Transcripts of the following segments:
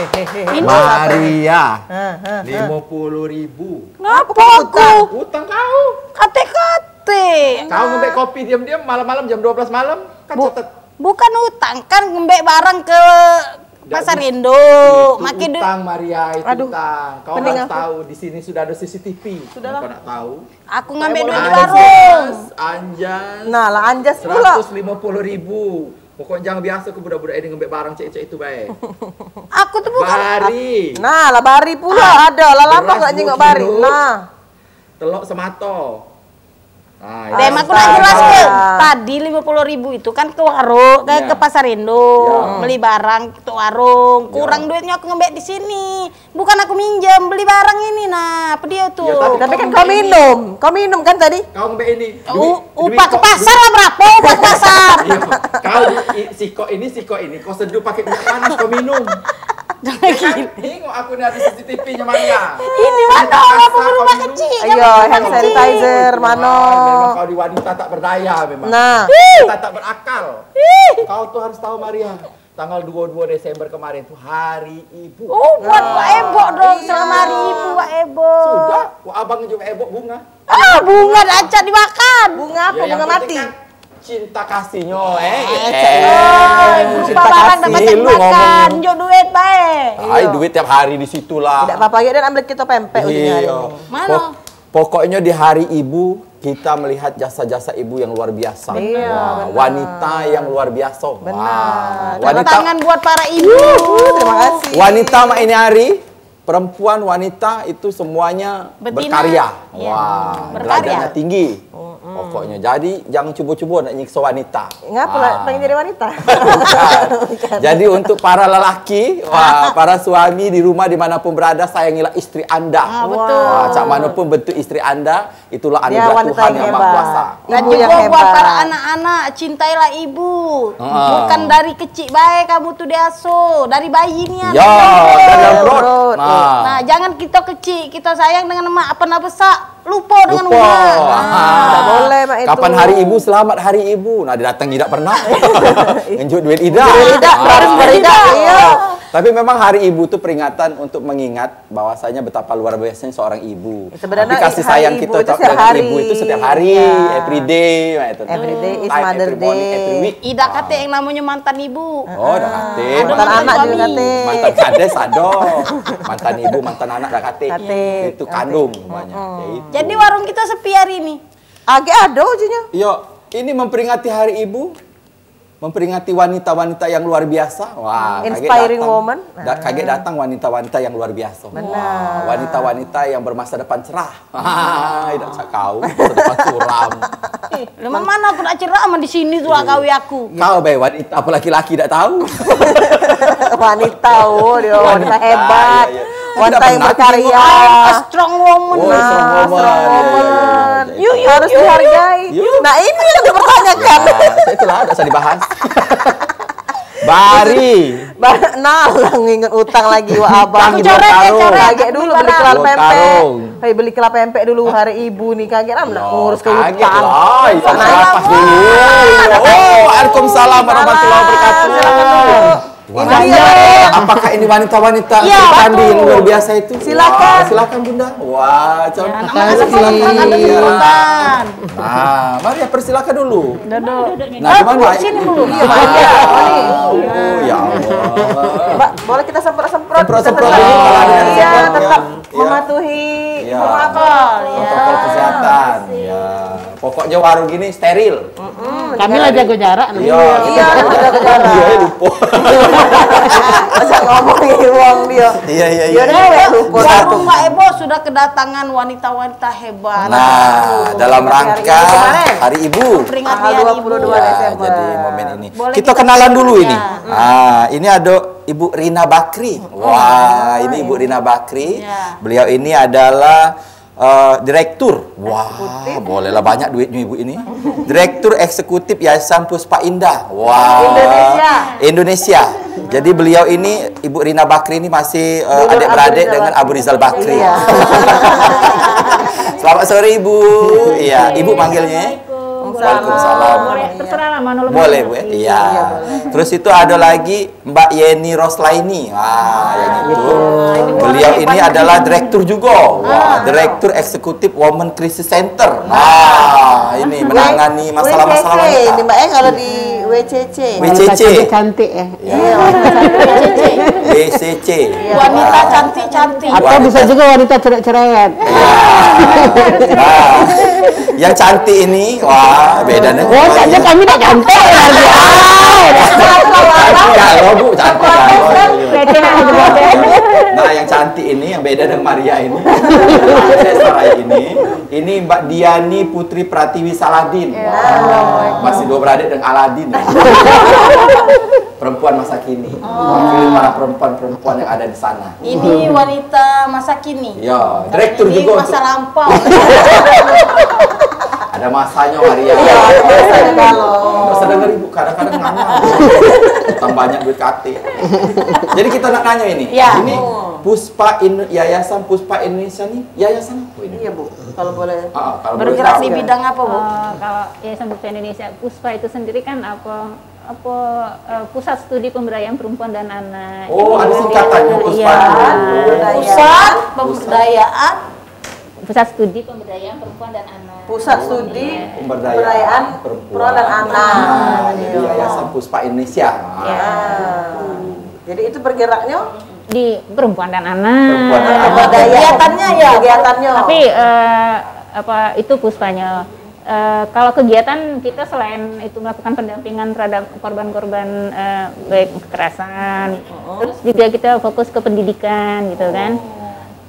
Ini Maria, 50.000. ngapa aku? Utang kau. Kate-kate. Kau ngembek kopi diam-diam malam-malam jam 12 malam kan catat. Bukan utang, kan ngembek barang ke Pasar Indo. Makin utang Maria, itu utang. Kau harus tahu di sini sudah ada CCTV. Sudah kau nak tahu. Aku ngambil duit di warung. Anjas. Nah lah anjas pula. 150.000. Pokoknya jangan biasa ke budak-budak ini ngembek barang cek-cek itu baik. Aku tuh bukan. Bari. Nah lah bari pula ada. Lah lama nggak nyengok bari. Nah. Telok semato. Nah, Dem aku nak jelas ke. Tadi 50.000 itu kan ke warung, ke Pasar Indo, beli barang ke warung. Kurang duitnya aku ngembek di sini. Bukan aku minjem, beli barang ini. Nah, apa dia tuh? Tapi kan kau minum kan tadi? Kau ngembek ini. Upah ke pasar lah berapa? Upah ke pasar. Kau siko ini, kau seduh pakai minyak panas kau minum. Tengok aku nih ada CCTV-nya Maria. Ini mana apa rumah kecil? Ayo hand sanitizer mana? Memang kau di wanita tak berdaya memang. Nah, Kita tak berakal. Kau tuh harus tahu Maria. Tanggal 22 Desember kemarin tuh Hari Ibu. Oh, buat Wak Ebo dong. Selamat Hari Ibu Wak Ebo. Sudah, Wak Abang juga Ebo bunga. Ah, bunga acak dimakan. bunga apa? Ya, Bunga mati. kan cinta kasihnya, Lupa barang dapat makan, jauh duit baik. Ay, duit tiap hari di situ lah. Tidak apa-apa ya dan ambil kita pempek ujungnya hari ini. Mana? Pokoknya di Hari Ibu kita melihat jasa-jasa ibu yang luar biasa. Iya, wanita yang luar biasa. Benar. Tepuk tangan buat para ibu. Terima kasih. Wanita mak ini hari, perempuan wanita itu semuanya Betina. berkarya. Iya. Wah, Berkarya. derajatnya tinggi. Pokoknya jadi jangan cubu-cubu nak nyiksa wanita. Ngapa lah pengen jadi wanita? Jadi untuk para lelaki, para suami di rumah dimanapun berada, sayangilah istri Anda. Betul. Cak manapun bentuk istri Anda, itulah Dia anugerah wanita Tuhan yang yang hebat. Maha Kuasa. Dan Ibu juga yang buat hebat. para anak-anak, cintailah ibu. Bukan dari kecil baik kamu tuh diasuh, dari bayi nih Ya, dari dalam perut. Nah, jangan kita kecil, kita sayang dengan emak, apa besar, lupa dengan Lupa. emak. Tidak boleh mak itu. Kapan Hari Ibu? Selamat Hari Ibu. Nah, dia datang tidak pernah. Ngenjuk duit Ida. Harus berida. Iya. Tapi memang Hari Ibu itu peringatan untuk mengingat bahwasanya betapa luar biasanya seorang ibu. Sebenarnya Tapi kasih Hari sayang Ibu kita itu dengan setiap hari. ibu itu setiap hari, Iya. every day. Itu. Every day is Time, Mother every morning, Day. every week. Ida kate yang namanya mantan ibu. Oh, dah kate. Mantan anak juga kate. Mantan kades ado. Mantan ibu, mantan anak dah kate. Kate. Itu kandung namanya. Ya itu. Jadi warung kita sepi hari ini. Agak ada ujungnya. Yo, ini memperingati Hari Ibu. Memperingati wanita-wanita yang luar biasa. Wah, Inspiring woman. Kaget datang wanita-wanita yang luar biasa. Benar. Wanita-wanita yang bermasa depan cerah. Tidak cakau, masa depan suram. Memang mana aku nak ceramah di sini tuh kawi aku. Kau baik wanita, apa laki-laki tidak tahu. Wanita, oh dia wanita hebat. Iya, iya. Wanita yang berkarya. A strong woman. Oh, strong woman. Yuk, yuk, Harus yuk, dihargai. Yuk. Nah ini yang dipertanyakan. Nah, itulah, tidak usah dibahas. Bari. Nah, nginget utang lagi wa abang. Utang coret ya, coret. Kaget dulu beli kelapa Buat pempek. karung. Hei beli kelapa pempek dulu Hari Ibu nih. Kaget lah nak ngurus ke Kaget utang. lah, itu lapas dulu. Oh, waalaikumsalam warahmatullahi wabarakatuh. Ini Wah, apakah ini wanita-wanita Iya, Kandi yang betul. luar biasa itu? Silakan. Wah, silakan Bunda. Wah, Anak cantik. silakan. Nah, mari ya persilakan dulu. Duduk. Nah, gimana? Sini dulu. Iya, banyak. Oh, ya Allah. Mbak, boleh kita semprot-semprot? Semprot-semprot Kita dulu, kalau ada yang Iya, semprot, tetap ya. mematuhi Iya. Protokol, Protokol kesehatan. Ya. Pokoknya warung gini steril. Kami lah jago jarak. Iya, Iya, jaga jarak. Iya, lupa. Masa ngomongin uang dia. Iya, iya, iya. Dia dewek lupa. Warung Mbak Ebo sudah kedatangan wanita-wanita hebat. Nah, dalam rangka Hari Ibu. Peringati Tanggal Hari Ibu. 22 Ya, Desember. jadi momen ini. Boleh Kita kita kenalan dulu ya. ini. Ah, ini ada Ibu Rina Bakri. Wah, ini Ibu Rina Bakri. Ya. Beliau ini adalah direktur. Wah, bolehlah banyak duitnya Ibu ini. Direktur Eksekutif Yayasan Puspa Indah. Wah. Indonesia. Jadi beliau ini Ibu Rina Bakri ini masih adik-beradik dengan Abu Rizal Bakri. Iya. Selamat sore Ibu. Iya, Ibu manggilnya. Waalaikumsalam. Boleh terserah lah mana lo Boleh, mau. Bu. Iya. Terus itu ada lagi Mbak Yeni Roslaini. Wah, yang itu. Beliau ini adalah direktur juga. Wah, direktur eksekutif Women Crisis Center. Nah, ini menangani masalah-masalah wanita. Ini Mbak kalau di WCC. WCC. Cantik ya. Iya. WCC. Wanita cantik-cantik. Atau bisa juga wanita cerewet. Nah, yang cantik ini, wah, beda nih. Oh, saja kami tak cantik lagi. Cantik kalau Bu, cantik kalau. Nah, yang cantik ini, yang beda dengan Maria ini, saya Saraya ini Mbak Diani Putri Pratiwi Saladin. Masih dua beradik dengan Aladin. Perempuan masa kini, mewakili para perempuan-perempuan yang ada di sana. Ini wanita masa kini. Ya, direktur Ini juga masa untuk lampau. ada masanya Maria. Iya, biasanya kalau. Nggak usah denger Ibu, kadang-kadang nganga. Utang banyak duit KT. Jadi kita nak nanya ini. Ya. Ini Yayasan Puspa Indonesia nih, yayasan apa ini? Iya Bu, kalau boleh. Kalau boleh Bergerak tahu. di bidang apa, Bu? Kalau Yayasan Puspa Indonesia, Puspa itu sendiri kan Pusat Studi Pemberdayaan Perempuan dan Anak. Oh, ada singkatannya Puspa. Pusat Pemberdayaan Pusat Studi Pemberdayaan Perempuan dan Anak. Pusat Studi Pemberdayaan Perempuan dan Anak. Jadi Yayasan Puspa Indonesia. Jadi itu bergeraknya Di perempuan dan anak. Perempuan dan anak. kegiatannya ya. Kegiatannya. Tapi itu Puspanya. Kalau kegiatan kita selain itu melakukan pendampingan terhadap korban-korban baik kekerasan, terus juga kita fokus ke pendidikan gitu kan.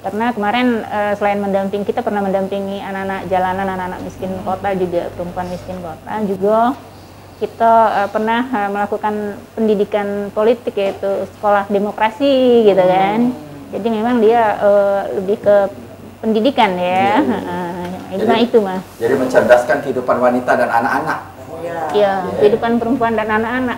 Karena kemarin selain mendamping, kita pernah mendampingi anak-anak jalanan, anak-anak miskin kota juga, perempuan miskin kota juga. Kita pernah melakukan pendidikan politik, yaitu sekolah demokrasi gitu kan. Jadi memang dia lebih ke pendidikan ya. Itu mah. Jadi mencerdaskan kehidupan wanita dan anak-anak. Ya, kehidupan perempuan dan anak-anak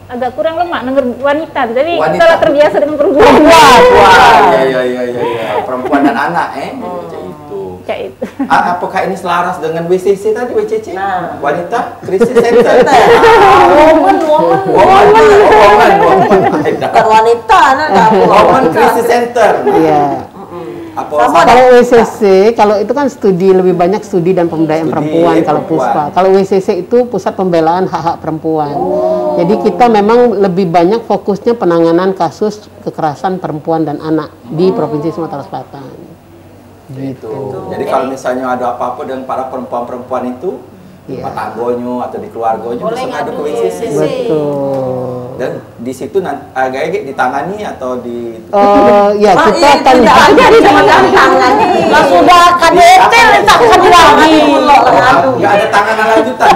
agak kurang lemak denger wanita. Jadi Wanita. kita lah terbiasa dengan perempuan. Wah, iya. Perempuan dan anak, itu. Kayak itu. Apakah ini selaras dengan WCC tadi, WCC? Wanita Crisis Center. Woman. Woman. Bukan wanita, Woman Crisis Center. Iya. Apa Kalau WCC, kalau itu kan studi, lebih banyak studi dan pemberdayaan Studi perempuan. Kalau perempuan. Puspa, kalau WCC itu Pusat Pembelaan Hak-Hak Perempuan. Jadi kita memang lebih banyak fokusnya penanganan kasus kekerasan perempuan dan anak di Provinsi Sumatera Selatan. Gitu. Jadi kalau misalnya ada apa-apa dengan para perempuan-perempuan itu, di tanggonya atau di keluarganya Boleh bisa ngadu ke ngadu WCC. Betul. Dan di situ agak ditangani atau di Ya kita akan Lah sudah KDT letakkan lagi. nggak ada tanganan lanjutan.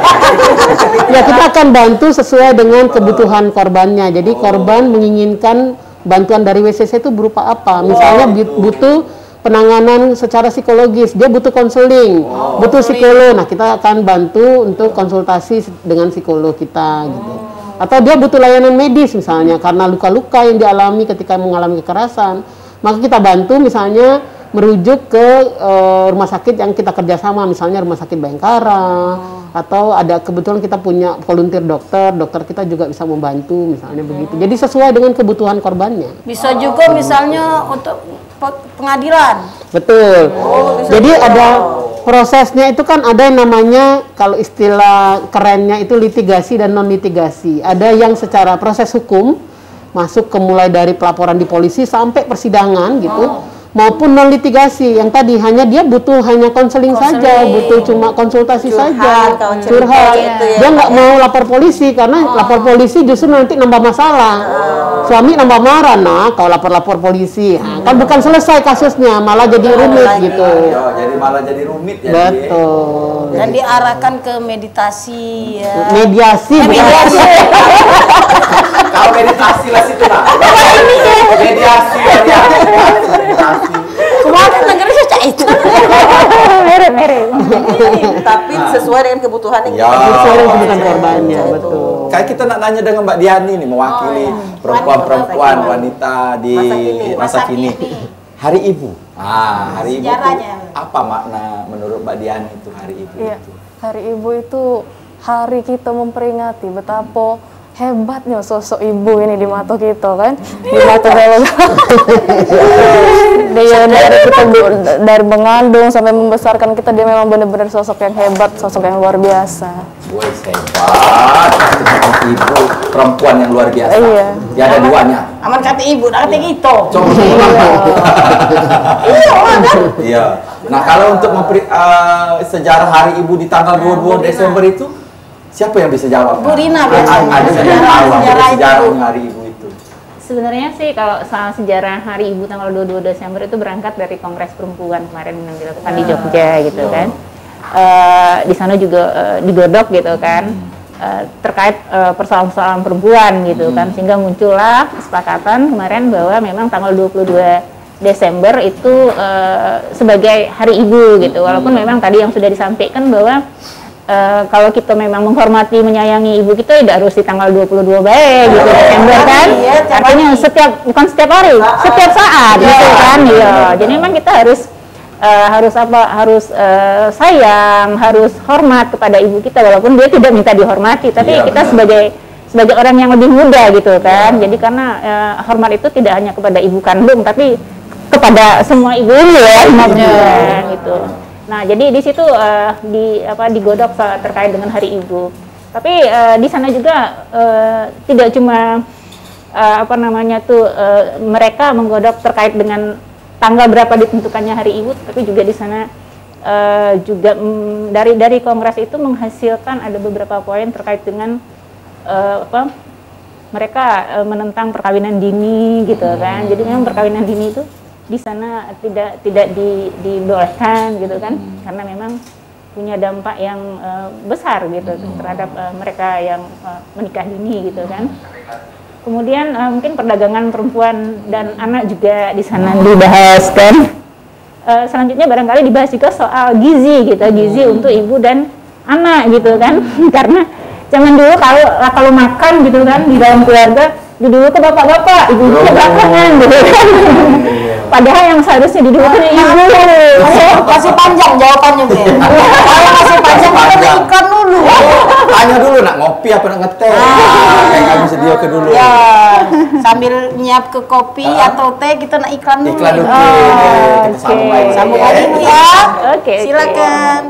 ya kita akan bantu sesuai dengan kebutuhan korbannya. Jadi korban menginginkan bantuan dari WCC itu berupa apa? Misalnya butuh penanganan secara psikologis, dia butuh konseling, butuh psikolog. Nah, kita akan bantu untuk konsultasi dengan psikolog kita gitu. Atau dia butuh layanan medis misalnya karena luka-luka yang dialami ketika mengalami kekerasan. Maka kita bantu misalnya merujuk ke rumah sakit yang kita kerjasama, misalnya Rumah Sakit Bayangkara, atau ada kebetulan kita punya volunteer dokter kita juga bisa membantu misalnya begitu. Jadi sesuai dengan kebutuhan korbannya. Bisa juga misalnya untuk pengadilan. Betul. Jadi ada prosesnya itu kan ada yang namanya, kalau istilah kerennya itu litigasi dan non litigasi. Ada yang secara proses hukum masuk ke mulai dari pelaporan di polisi sampai persidangan gitu. Maupun non litigasi yang tadi hanya dia butuh hanya konseling saja, butuh cuma konsultasi saja, curhat. Dia nggak mau lapor polisi karena lapor polisi justru nanti nambah masalah. Suami nambah marah, kalau lapor polisi, kan bukan selesai kasusnya, malah jadi rumit gitu. Jadi malah jadi rumit ya. Betul. Dan diarahkan ke meditasi ya. Mediasi. Kalau meditasi lah situ lah. Mediasi. Kemarin negeri saya itu. Mere. Tapi sesuai dengan kebutuhannya. Ya. Sesuai dengan kebutuhan korbannya, betul. Kayak kita nak nanya dengan Mbak Diani nih, mewakili perempuan-perempuan wanita di masa kini. Hari Ibu. Hari Ibu itu Sejarahnya. apa makna menurut Mbak Diani itu Hari Ibu itu? Hari Ibu itu hari kita memperingati betapa hebatnya sosok ibu ini di mata kita kan, di mata dari kita dari mengandung sampai membesarkan kita, dia memang benar-benar sosok yang hebat, sosok yang luar biasa. Woi, hebat. Ibu perempuan yang luar biasa. Iya. Ya ada duanya. Aman kata ibu, nak kata gitu. Coba. Iya. Nah, kalau untuk sejarah Hari Ibu di tanggal 22 Desember itu, siapa yang bisa jawab? Bu Rina biasanya. Ada sejarah Hari Ibu itu. Sebenarnya sih kalau soal sejarah Hari Ibu tanggal 22 Desember itu berangkat dari Kongres Perempuan kemarin yang dilakukan di Jogja gitu kan. Di sana juga digodok gitu kan, terkait persoalan-persoalan perempuan gitu kan, sehingga muncullah kesepakatan kemarin bahwa memang tanggal 22 Desember itu sebagai Hari Ibu gitu, walaupun memang tadi yang sudah disampaikan bahwa kalau kita memang menghormati, menyayangi ibu kita tidak harus di tanggal 22 baik gitu Desember kan, artinya bukan setiap hari, setiap saat gitu kan, iya. Jadi memang kita harus sayang, harus hormat kepada ibu kita walaupun dia tidak minta dihormati, tapi kita sebagai orang yang lebih muda gitu kan. Jadi karena hormat itu tidak hanya kepada ibu kandung tapi kepada semua ibu ya gitu. Nah, jadi di situ digodok terkait dengan Hari Ibu. Tapi di sana juga tidak cuma mereka menggodok terkait dengan tanggal berapa ditentukannya Hari Ibu, tapi juga di sana juga dari kongres itu menghasilkan ada beberapa poin terkait dengan mereka menentang perkawinan dini gitu kan. Jadi memang perkawinan dini itu di sana tidak dibolehkan gitu kan, karena memang punya dampak yang besar gitu terhadap mereka yang menikah dini gitu kan. Kemudian mungkin perdagangan perempuan dan anak juga di sana dibahas kan. Selanjutnya barangkali dibahas juga soal gizi gitu, gizi untuk ibu dan anak gitu kan. Karena zaman dulu kalau makan gitu kan di dalam keluarga, dulu ke bapak-bapak, ibu ke belakangan gitu kan. Padahal yang seharusnya didudukin ibu. Masih panjang jawabannya, Bu. Kalau masih panjang kita iklan dulu. Tanya dulu nak ngopi apa nak ngeteh. Kayak nggak bisa dia ke dulu. Ya, sambil nyiap ke kopi atau teh kita nak iklan dulu. Iklan dulu. Sambung lagi Bu ya. Oke. Silakan.